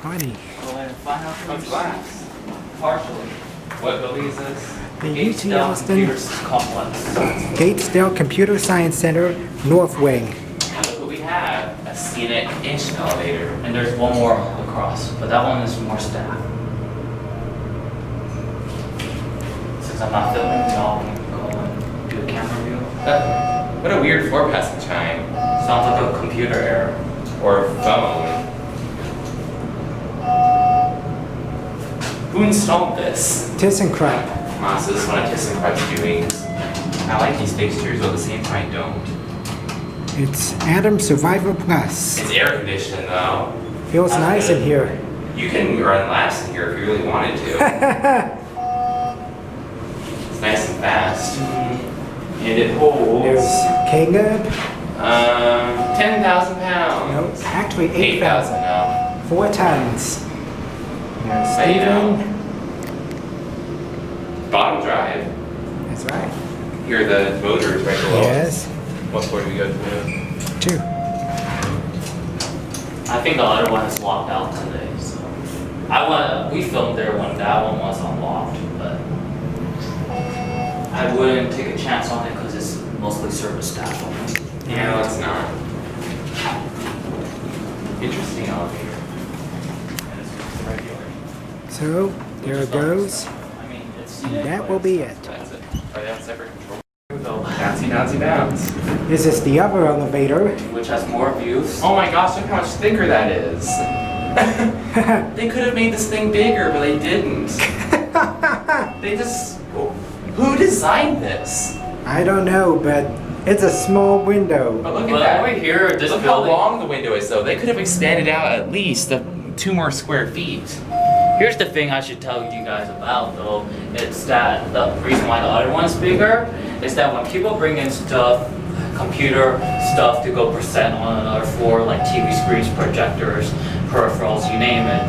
Funny. Go ahead and find out from glass. Partially. What building is this? The UT Austin Complex. Gatesdale Computer Science Center, North Wing. And look what we have. A scenic inch elevator. And there's one more across, but that one is more staff. Since I'm not filming, y'all can go and do a camera view. What a weird four-passing chime. Sounds like a computer error. Or phone. Who installed this? ThyssenKrupp. So this is one of ThyssenKrupp's doings. I like these fixtures, but at the same time I don't. It's Atom Survivor Plus. It's air conditioned though. Feels nice in here. You can run laps in here if you really wanted to. It's nice and fast. And it holds... There's Caleb. 10,000 pounds. No, actually 8,000 8,000. now. 4 tons. There's Hey, Steven. Bottom drive. That's right. Here the motor is right below. Yes. What floor do we go to? 2. I think the other one is locked out today, so we filmed there when that one was unlocked, but I wouldn't take a chance on it because it's mostly service staff only. Yeah, no, it's not. Interesting elevator. And it's just regular. So, there it goes. I mean, it's And that will be it. That's it. Are they on separate control? Bouncy, bouncy, bounce. This is the other elevator. which has more views. Oh my gosh, look how much thicker that is. They could have made this thing bigger, but they didn't. They just... Who designed this? I don't know, but it's a small window. But look at But that. over here, this Look how building. long the window is though. They could have expanded out at least 2 more square feet. Here's the thing I should tell you guys about though. It's that the reason why the other one's bigger is that when people bring in stuff, computer stuff to go present on another floor, like TV screens, projectors, peripherals, you name it,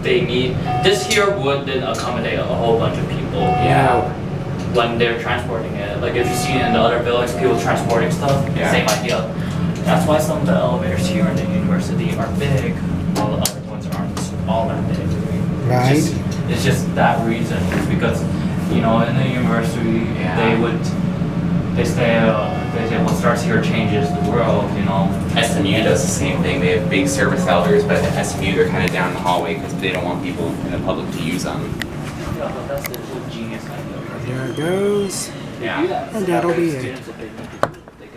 they need, this here wouldn't accommodate a whole bunch of people. Yeah. When they're transporting it. Like if you see in the other buildings, people transporting stuff, Yeah. same idea. That's why some of the elevators here in the university are big, while the other ones aren't all that big. Right. It's just that reason. It's because, you know, in the university, Yeah. they say what starts here changes the world, you know. SMU does the same thing. They have big service elevators, but at SMU they're kind of down the hallway because they don't want people in the public to use them. Yeah, but that's the genius idea. There it goes. Yeah. And that'll be it. Students, if they need to